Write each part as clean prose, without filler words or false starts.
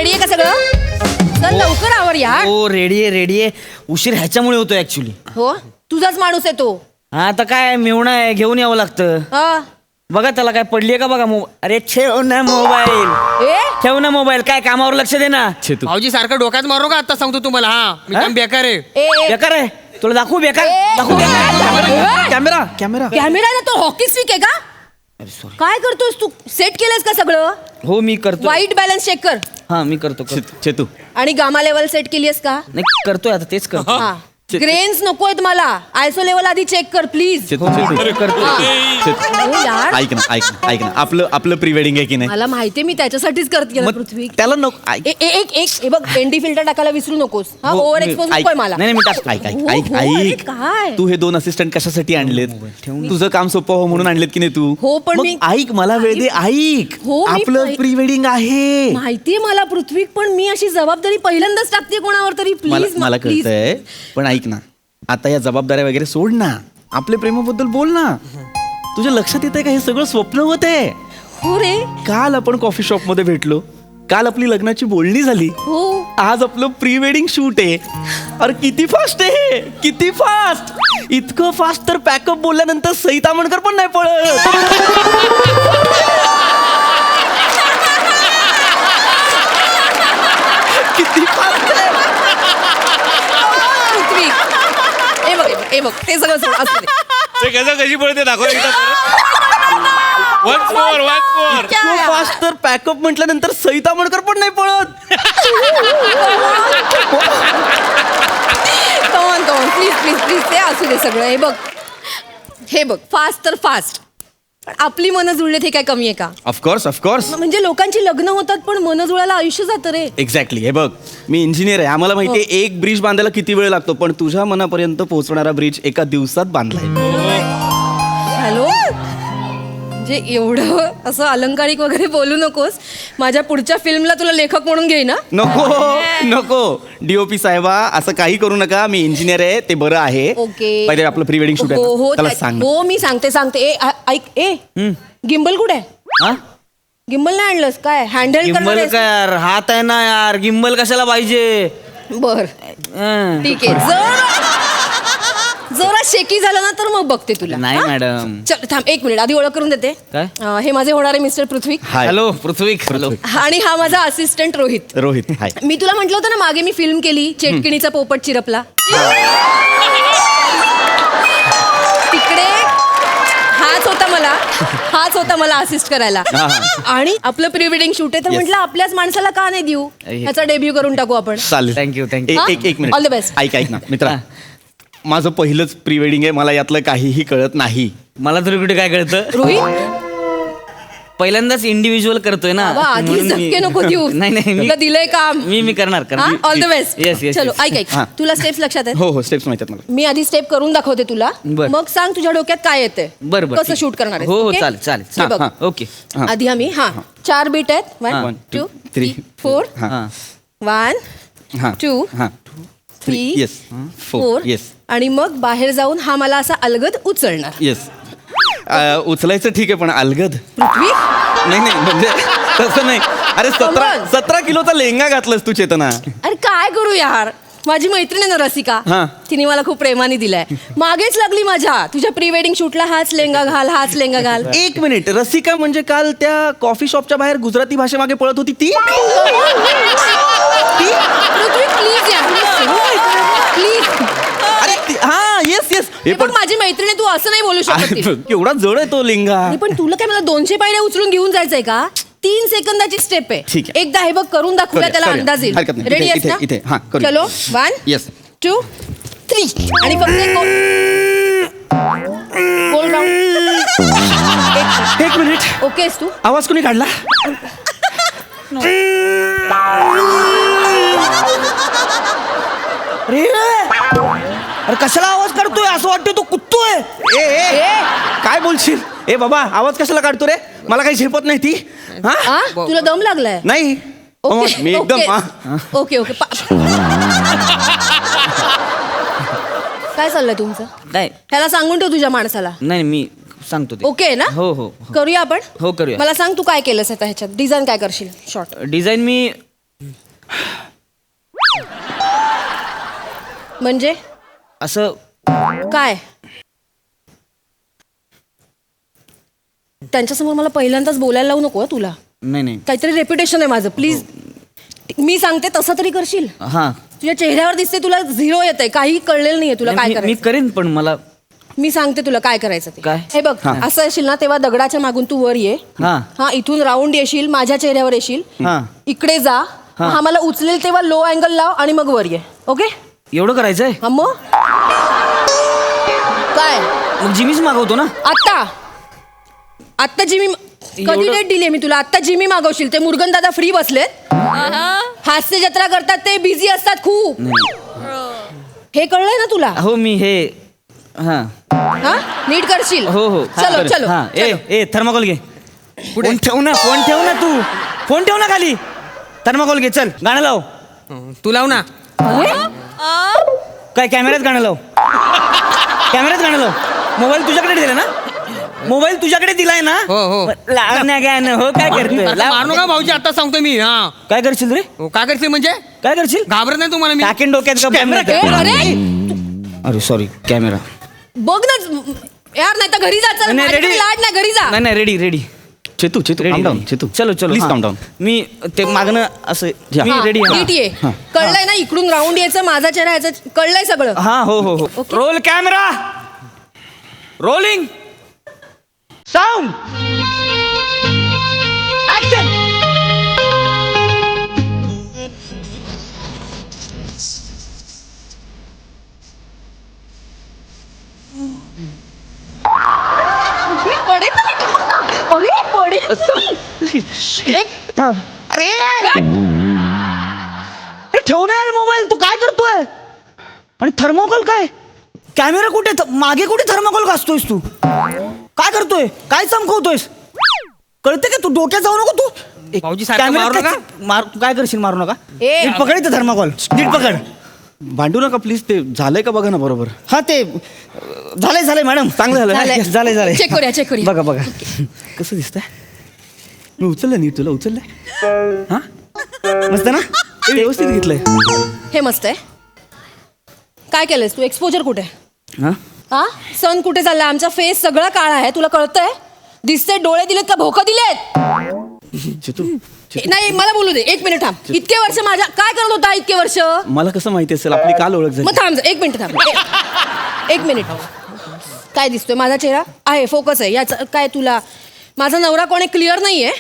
Ready आहे का सगळं? चल लवकर आवर यार. हो रेडी आहे उशीर ह्याच्यामुळे होतो ऍक्च्युली. हो तुझाच माणूस आहे तो. हा आता काय मेवणा आहे घेऊन यावं लागतं. हा. बघा त्याला काय पडलीये का बघा अरे ठेव ना मोबाईल. ए ठेव ना मोबाईल काय कामावर लक्ष दे ना. भाऊजी सारखं डोक्यात मारू का आता सांगतो तुम्हाला. हा मी काम बेकार आहे. ए ए. बेकार आहे तुला दाखवू बेकार ए, दाखवू ए, कॅमेरा कॅमेरा. कॅमेरा ना तो हॉकी स्टिक आहे का? अरे सॉरी. काय करतोस तू? सेट केलंस का सगळं? हो मी करतो. वाईट बॅलन्स चेक कर. हा मी करतो चेतू आणि गामा लेवल सेट केलीस का? नाही करतोय आता तेच करतो. हा. ग्रेन्स नकोयत मला. आयसो लेवल आधी चेक कर प्लीज. चेतू करतो. यार ऐक ना आपलं प्री वेडिंग आहे की नाही. मला माहितीये मी त्याच्यासाठीच करते ना मग पृथ्वी. त्याला नको ऐक एक हे बघ एनडी फिल्टर टाकायला विसरू नकोस. हा हो, ओव्हर मी- एक्सपोज ऐक. नकोय मला. नाही मी टाकतो. ऐक हो, हो, अरे काय? तू हे 2 असिस्टंट कशासाठी आणलेत. तुझं काम सोपं हो म्हणून आणलेत की नाही तू. हो, पण मग मी- ऐक मला वेळ दे ऐक. हो, मी आपलं प्री वेडिंग आहे. माहितीये मला पृथ्वी पण मी अशी जबाबदारी पहिल्यांदाच टाकते कोणावर तरी. प्लीज मला प्लीज. कळतंय पण ऐक ना आता या जबाबदाऱ्या वगैरे सोड ना. आपल्या प्रेमाबद्दल बोल ना. तुझ्या लक्षात येतंय का हे सगळं स्वप्न होते. हो रे. काल आपण कॉफी शॉप मध्ये भेटलो. काल आपली लग्नाची बोलणी झाली. हो आज आपलं प्री वेडिंग शूट आहे. अरे किती फास्ट आहे हे. किती फास्ट. इतकं फास्ट तर पॅकअप बोलल्यानंतर सई तामणकर पण नाही पळत. किती फास्ट आहे. पृथ्वी हे बघ ते सगळं सोड, असू दे. ते कसं कशी पडते दाखव एकदा वन्स मोर इतकं फास्ट तर पॅकअप म्हटल्यानंतर सई तामणकर पण नाही पळत. कमॉन प्लीज प्लीज प्लीज ते असू दे सगळं. हे बघ फास्ट तर फास्ट पण आपली मनं जुळलेत हे काय कमी आहे का? ऑफकोर्स म्हणजे लोकांची लग्न होतात पण मनं जुळायला आयुष्य जातं रे. एक्झॅक्टली. हे बघ मी इंजिनियर आहे. आम्हाला माहिती आहे एक ब्रिज बांधायला किती वेळ लागतो पण तुझ्या मनापर्यंत पोहोचणारा ब्रिज एका दिवसात बांधलाय. हॅलो म्हणजे एवढं असं अलंकारिक वगैरे बोलू नकोस. माझ्या पुढच्या फिल्मला तुला लेखक म्हणून घेईन ना. नको डीओपी साहेबा असं काही करू नका. मी इंजिनियर आहे ते बरं आहे. ओके. पहिले आपलं प्री वेडिंग शूट हो आहे हो त्याला सांग. हो मी सांगते ऐक गिम्बल कुठे आहे? हा गिम्बल नाही आणलंस काय? हँडल गिम्बल करणार काय यार हात आहे ना यार गिम्बल कशाला पाहिजे. बर हं. ठीक आहे. जरा शेकी झालं ना तर मग बघते तुला. नाही हा? मॅडम. चल थांब 1 मिनिट आधी ओळख करून देते. काय? हे माझे होणारे मिस्टर पृथ्वी हाय. हॅलो पृथ्वी हॅलो. आणि हा माझा असिस्टंट रोहित. रोहित हाय. मी तुला म्हटलं होतं ना मागे मी फिल्म केली चेटकिणीचा पोपट चिरपला. तिकडे हाच होता मला असिस्ट करायला. आणि आपलं प्री वेडिंग शूट आहे तर Yes. म्हटलं आपल्याच माणसाला का नाही देऊ ह्याचा डेब्यू करून टाकू आपण. चालेल. थँक्यू हा? एक मिनिट All the best. ऐक ना मित्रा. माझं पहिलंच प्री वेडिंग आहे. मला यातलं काहीही कळत नाही. मला तरी कुठे काय कळतं. रोहित पहिल्यांदाच इंडिव्हिज्युअल करतोय ना बाबा आधी म्हणून धक्के मी- नको देऊ. नाही नाही तुला दिलंय काम. मी करणार all the best. Yes yes चलो ऐक हा. तुला स्टेप्स लक्षात आहेत? हो स्टेप्स माहिती आहेत मला. मी आधी स्टेप करून दाखवते तुला. बर. मग सांग तुझ्या डोक्यात काय येते. बरं कसं शूट करणार आहेस, हो okay? चालेल चालेल हे बघ. हा. ओके हा. आधी आम्ही 4 बीट आहेत. 1 One, 2 two, 3 three. 4 हां 1 हां 2 हां 3 येस 4 येस आणि मग बाहेर जाऊन हा मला असा अलगद उचलणार. येस. उचलायचं ठीक आहे पण अलगद पृथ्वी नाही म्हणजे तसं नाही. अरे Come on. 17 किलोचा लेंगा घातलास तू चेतना. अरे काय करू यार. माझी मैत्रीण आहे ना रसिका हा. तिने मला खूप प्रेमाने दिलाय. मागेच लागली माझ्या तुझ्या प्री वेडिंग शूटला हाच लेंगा घाल. एक मिनिट रसिका म्हणजे काल त्या कॉफी शॉपच्या बाहेर गुजराती भाषेमागे पळत होती ती. पृथ्वी प्लीज यार प्लीज. अरे हा येस येस. हे पण पण माझी मैत्रीण आहे, तू असं नाही बोलू शकत ती. केवढा जड आहे तो लेंगा. नाही, पण तुला काय मला 200 पायऱ्या उचलून घेऊन जायचंय का? 3 सेकंदाची स्टेप आहे. ठीक आहे. एकदा हे बघ करून दाखवूया त्याला करूया. अंदाज येईल. हरकत नाही. रेडी इथे- आहेस ना? इथे- हां, करूया. चलो 1 येस 2 3 आणि फक्त एक गोल राऊंड. एक मिनिट. ओकेस तू? आवाज कोणी काढला. अरे कशाला आवाज काढतोय असं वाटतंय तो कुत्तोय. ए काय बोलशील. ए बाबा आवाज कशाला काढतो रे. मला काही झेपत नाही ती. हा हा तुला दम लागलाय? नाही ओके मी एकदम ओके ओके काय चाललंय तुमचं? नाही ह्याला सांगून ठेव तुझ्या माणसाला. नाही मी सांगतो ते. ओके ना? हो हो करूया आपण. हो, करूया. मला सांग तू काय केलंस आता ह्याच्यात डिझाईन काय करशील शॉर्ट. डिझाईन मी म्हणजे असं काय? त्यांच्यासमोर मला पहिल्यांदाच बोलायला लावू नको हं तुला. नाही काहीतरी रेप्युटेशन आहे माझं, प्लीज. मी सांगते तसं तरी करशील. हा तुझ्या चेहऱ्यावर दिसते तुला 0 येत आहे, काही कळलेलं नाहीये तुला काय मी करायचं. करेन पण मला मी सांगते तुला काय करायचं ते. काय? हे बघ, हा. असं येशील ना तेव्हा दगडाच्या मागून तू वर ये. हा. हा, इथून राऊंड येशील, माझ्या चेहऱ्यावर येशील, हा. इकडे जा. हा. हा मला उचलेल तेव्हा लो अँगल लाव आणि मग वर ये. ओके? एवढं करायचंय? हा मग काय? मग जिमीच मागवतो ना. आत्ता जिमी कधी एवढं- डेट दिली मी तुला? आत्ता जिमी मागवशील. ते मुरगन दादा फ्री बसलेत, हास्य जत्रा करतात, ते बिझी असतात खूप. हे कळलंय ना तुला? हो मी हे हा हा, नीट करशील. हो चलो चलो हा चलो. ए थर्माकोल घे. फोन ठेव ना तू. फोन ठेव ना खाली. थर्माकोल घे. चल गाणं लाव. तू लाव ना. अरे, काय कॅमेऱ्यात गाणं लाव. कॅमेऱ्यात गाणं लाव. मोबाईल तुझ्याकडे दिला ना. मोबाईल तुझ्याकडे दिलाय ना. हो. लाव ना गाणं. हो काय करतोय. आता मारू नका भाऊजी, आता सांगतोय मी. हा, काय करशील रे. हो, काय करशील म्हणजे? काय करशील. घाबरत नाही तुम्हाला मी? टाकेन डोक्यात का कॅमेरा बंद कर. ए, अरे अरे सॉरी कॅमेरा. बघ ना यार, नाही तर घरी जा. चल, नाही, माझ्याकडे ready. लाड नाही, घरी जा. नाही ready Chetu calm down, Chetu चलो प्लीज हा. काम डाऊन. मी ते मागणं असं या. मी हा, रेडी नीट ये. कळलंय ना, इकडून राऊंड यायचं, माझा चेहरा यायचं, कळलंय सगळं. हा हो Okay. Roll camera. Rolling sound action. ठेव ना मोबाईल. तू काय करतोय. आणि थर्मोकॉल काय. कॅमेरा कुठे. मागे कुठे थर्मोकॉल घासतोयस तू. काय करतोय. काय चमकवतोयस. कळते का तू. डोक्यात जाऊ नको तू. भाऊजी सारखं मारू नका. तू काय करशील. मारू नका. ए. नीट पकड इथं थर्मोकॉल. नीट पकड. भांडू नका प्लीज. ते झालंय का बघा ना बरोबर. हा ते झालंय मॅडम. चांगलं झालंय. चेक करूया. बघा कसं दिसतंय. मी उचललं नीट. तुला उचललंय. हा मस्त ना. हे व्यवस्थित घेतलंय. हे मस्त आहे. काय केलंयस तू. एक्सपोजर कुठे. हा हा, सन कुठे चाललाय. आमचा फेस सगळा काळा आहे, तुला कळतंय. दिसते डोळे दिलेत का भोकं दिलेत. चेतू नाही, मला बोलू दे. 1 मिनिट थांब. इतके वर्ष माझ्या काय करत होता. इतके वर्ष. मला कसं माहिती असेल. आपली काल ओळख झाली. मग थांब 1 मिनिट थांब. 1 मिनिट. काय दिसतोय. माझा चेहरा आहे, फोकस आहे. याचं काय तुला. माझा नवरा कोणी क्लिअर नाहीये.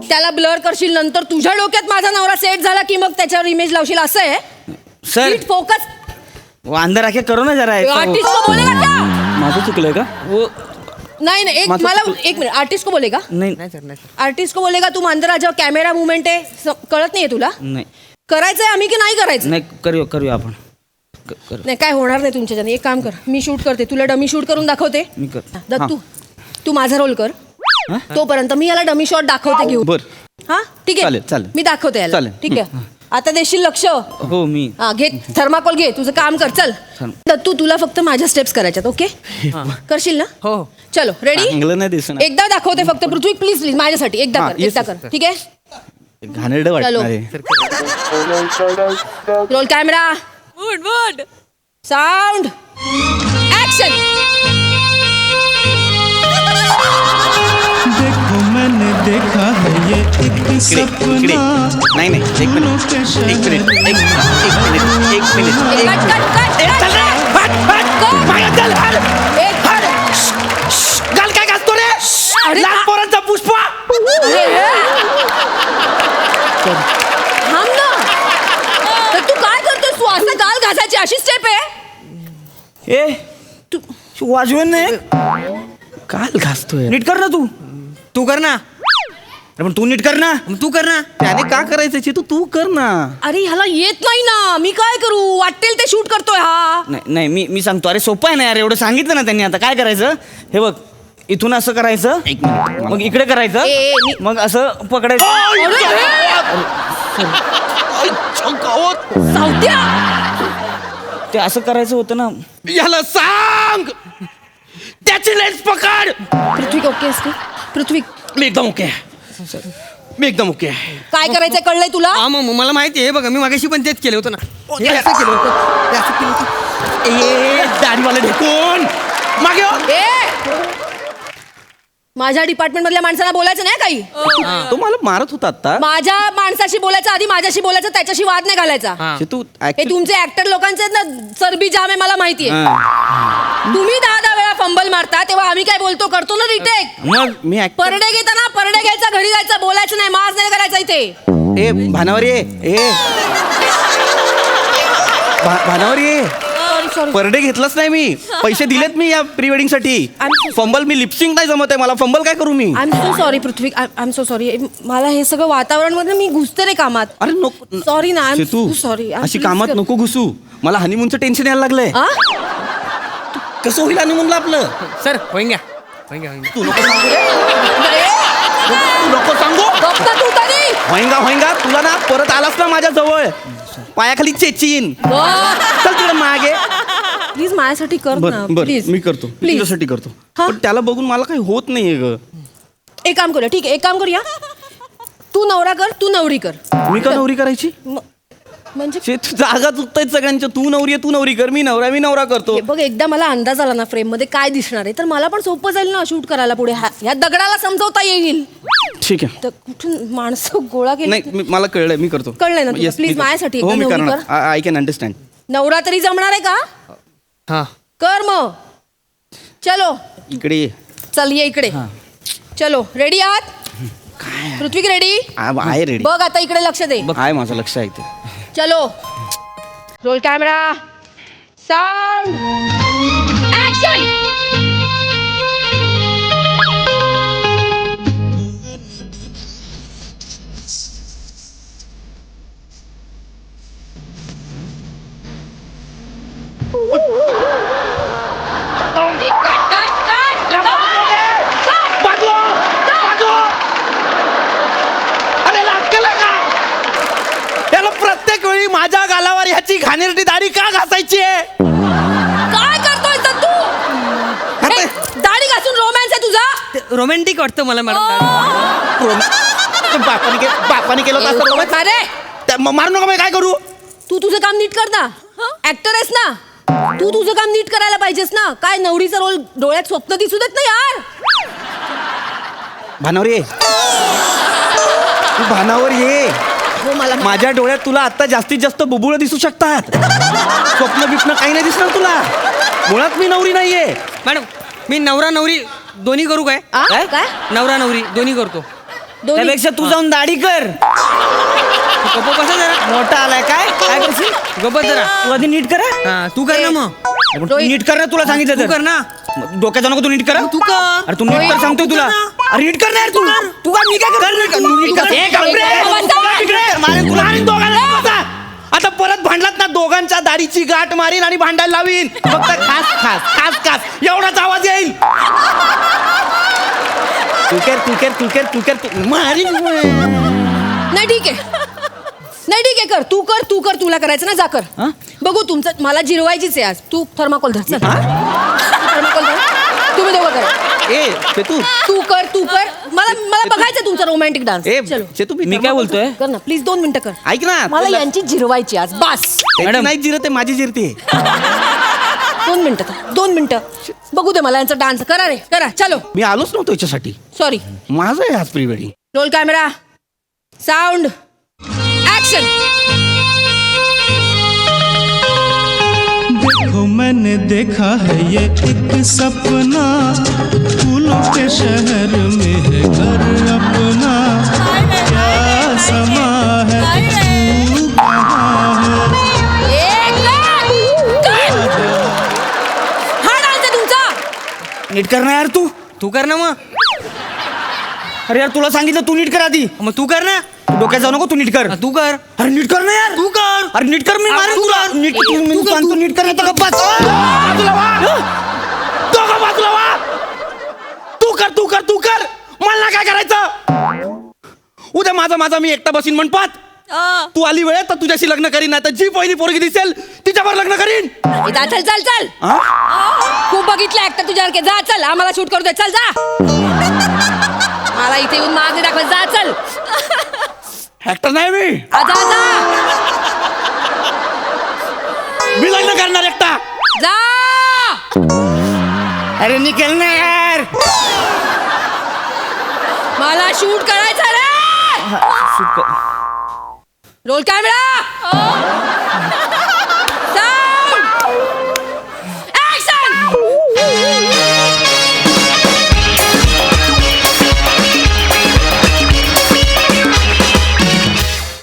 त्याला ब्लर करशील, नंतर तुझ्या डोक्यात माझा नवरा सेट झाला की मग त्याच्यावर इमेज लावशील. असं आहे. सर नीट फोकस. वो अंदर आके करो ना जरा. आर्टिस्ट को बोलेगा क्या. माझं चुकलंय का. वो नहीं एक माझं मला चुकलं. 1 मिनिट. आर्टिस्ट को बोलेगा. नहीं नाही सर, नाही सर. आर्टिस्ट को बोलेगा. तू अंदर आ जाओ. कॅमेरा मुवमेंट आहे, कळत नाहीये तुला. नहीं करायचंय आम्ही की नाही करायचं. नहीं करूया आपण. करू. नाही, काय होणार नाही तुमच्याच्याने. एक काम कर, मी शूट करते. तुला डमी शूट करून दाखवते. मी कर. दत्तू, तू माझा रोल कर. हा? तोपर्यंत मी याला डमी शॉट दाखवते घेऊ. बर. हा ठीक आहे. चालेल. मी दाखवते याला. चालेल. ठीक आहे. आता देशील लक्ष. हो मी हा, घे थर्माकोल घे. तुझं काम कर. चल दत्तू, तुला फक्त माझ्या स्टेप्स करायच्यात. ओके करशील ना. हो. चलो रेडी. चांगलं नाही दिसणार. एकदा दाखवते फक्त. पृथ्वी प्लीज माझ्यासाठी एकदा हा, कर. yes, एकदा yes, कर. ठीक आहे. घाणेरडं वाटणार आहे. Roll camera. Good sound action. देखो मैंने देखा है ये एक इकडे सपना. नाही एक मिनिट. एक मिनिट. Cut cut cut. गाल काय घासतो रे. अरे लहान पोरांचा पुष्पा. थांब ना. तर तू काय करतोस. तू असं गाल घासायची अशी स्टेप आहे. ए तू वाजवेन नाही. काल घासतोय. नीट कर ना तू. तू कर ना. अरे पण तू नीट कर ना. मग तू कर ना. त्याने का करायचं चेतू. तू कर ना. अरे ह्याला येत नाही ना. मी काय करू. वाटेल ते शूट करतोय हा. नाही मी सांगतो. अरे सोपं आहे ना यार. एवढं सांगितलं ना त्यांनी. आता काय करायचं. हे बघ इथून असं करायचं. एक मिनिट. मग इकडे करायचं. ए, मी- मग असं पकडायचं. सावत्या. ते असं करायचं होतं ना. याला सांग. त्याची लेन्स पकड. पृथ्वी ओके असते. पृथ्वी मी एकदम ओके. मी एकदम ओके आहे. काय करायचंय कळलंय तुला? हा मग मला माहिती आहे बघा मी मागाशी पण तेच केलं होतं ना हे असं केलं होतं हे असं केलं होतं. ए दाढीवाला ढेकून मागे हो. ए माझ्या डिपार्टमेंट मधल्या माणसाला बोलायचं नाही काही. तो मला मारत होता आता. माझ्या माणसाशी बोलायचं आधी माझ्याशी बोलायचं त्याच्याशी वाद नाही घालायचा. हा. तू हे तुमचे ऍक्टर लोकांचे आहेत ना चरबी जाम आहे मला माहितीये. तुम्ही 10 वेळा फंबल मारता तेव्हा आम्ही काय बोलतो करतो ना रिटेक. मग मी परडे घेताना परडे घ्यायचा घरी जायचं बोलायचं नाही माज नाही करायचा इथे. ए भानावर ये ए भानावर ये. सॉरी परडे घेतलंच नाही मी. पैसे दिलेत मी या प्री वेडिंग साठी. फंबल मी लिपसिंग नाही जमत आहे मला. फंबल काय करू मी? I am so sorry Prithvi I am so sorry. मला हे सगळं वातावरण मध्ये मी घुसते रे कामात. अरे नको सॉरी ना आय तू एम सॉरी. अशी कामात नको घुसू. मला हनीमूनचं टेन्शन यायला लागलंय. कसं होईल हनीमूनला आपलं? सर होईंगा होईंगा तू नको सांगू रे. तू नको सांगू. तू तरी होईंगा तुला ना परत आलास ना माझ्या जवळ पायाखाली चेचीन. चल तिकडे मागे. प्लीज माझ्यासाठी कर ना बर प्लीज. मी करतो प्लीज तुझ्यासाठी करतो. हा? पण त्याला बघून मला काही होत नाहीये ग. एक काम करूया ठीक आहे एक काम करूया. तू नवरा कर तू नवरी कर. मी का नवरी करायची? म्हणजे शे, तू जागा चुकतायत सगळ्यांच्या. तू नवरी कर. मी नवरा करतो. हे बघ एकदा मला अंदाज आला ना फ्रेम मध्ये काय दिसणार आहे तर मला पण सोपं जाईल ना शूट करायला पुढे. ह्या दगडाला समजवता येईल. ठीक आहे. तर कुठून माणसं गोळा केली. नाही मला कळलंय मी करतो. कळलंय ना तुला? Yes, मी Please करतो. माझ्यासाठी हो एकदा मी नवरी करणार. कर. I can understand. नवरा तरी जमणार आहे का? हा कर मग. चलो इकडे ये. चल ये इकडे. चलो रेडी आहात? पृथ्वी रेडी? आहे रेडी. बघ आता इकडे लक्ष दे. आहे माझं लक्ष आहे ते. चलो रोल कॅमेरा साऊंड ऍक्शन. त्याला प्रत्येक वेळी माझ्या गालावर ह्याची घाणेरडी दाढी का घासायची आहे? काय करतोय तर तू? हे, दाढी घासून रोमॅन्स आहे तुझा? रोमॅन्टिक वाटतं मला मॅडम. बापाने केलं होतं असं रोमॅन्स? अरे मारू नका. मी काय करू? तू तुझं काम नीट कर ना. ऍक्टर आहेस ना तू तुझं काम नीट करायला पाहिजेस ना. काय नवरीचा रोल डोळ्यात स्वप्न दिसू देत ना यार. भानावर ये. तू भानावर ये. हो मला माझ्या डोळ्यात तुला आता जास्तीत जास्त बुबुळ दिसू शकतात. स्वप्न बिप्न काही नाही दिसणार तुला. मुळात मी नवरी नाहीये. मॅडम मी नवरा नवरी दोन्ही करू काय? आ? काय नवरा नवरी दोन्ही करतो. दोन्ही त्यापेक्षा तू जाऊन दाढी कर. गप्प कसं जरा मोठा आलाय काय काय करशील? गप्प जरा. तू आधी नीट कर. हा तू कर ना मग. तू नीट कर ना तुला सांगितलं तू तर. कर ना. डोक्यात नको तू नीट कर. तू कर. अरे तू नीट कर सांगतोय तुला. अरे नीट कर ना यार तू. तू काय मी काय कर तू नीट कर. ए, गप्प रे. इकडे मारेन तुला. मारेन दोघांना. बसा. आता परत भांडलात ना दोघांच्या दाढीची गाठ मारीन आणि भांडायला लावीन. फक्त खास एवढाच आवाज येईल. तू कर मारीन. नाही ठीक आहे नाही ठीक आहे कर तू कर तुला करायचं ना जा कर. बघू तुमचं मला जिरवायचीच आहे आज. तू थर्माकोल धर चल. थर्माकोल धर. तुम्ही दोघं करा. ए चेतू तू कर मला बघायचं तुमचा रोमॅन्टिक डान्स. ए चलो चेतू मी काय बोलतोय? कर ना प्लीज 2 मिनिटं कर. ऐक ना. मला यांची जिरवायची आज बस. मॅडम नाही जिरते माझी जिरते. 2 मिनिटं 2 मिनिटं बघू दे मला यांचा डान्स. करा रे करा. चलो मी आलोच नव्हतो याच्यासाठी. सॉरी. माझं आहे आज pre wedding. Roll camera sound action. देखो मैंने देखा है ये एक सपना, फूलों के शहर में है घर अपना, क्या समा है तू कहाँ है। हा डान्स आहे तुमचा. नीट कर ना यार तू. तू कर ना मग. अरे यार तुला सांगितलं तू नीट कर आधी. मग तू कर ना. तू डोक्यात जाऊ नको. तू नीट कर. तू कर. अरे नीट कर ना यार. तू कर. अरे नीट कर. मी अरे मारेन तू तुला. कर. नीट तू मी कर, सांगतो नीट कर. आता गप्पा. दोघं बाजूला वा. तू कर. मला काय करायचं? उद्या माझा मी एकटा बसीन म्हणपात. तू आली वेळेत तर तुझ्याशी लग्न करीन. नाही तर जी पहिली पोरगी दिसेल तिच्यावर लग्न करीन. चल खूप बघितलं ऍक्टर तुझ्यासारखे. जा चल आम्हाला शूट करू दे. चल जा. मला इथे येऊन मागे दाखव. जा चल. ऍक्टर नाही मी आजा आजा मी लग्न करणार एकटा. जा. अरे निकल ना यार. मला शूट करायचं रे. Roll camera.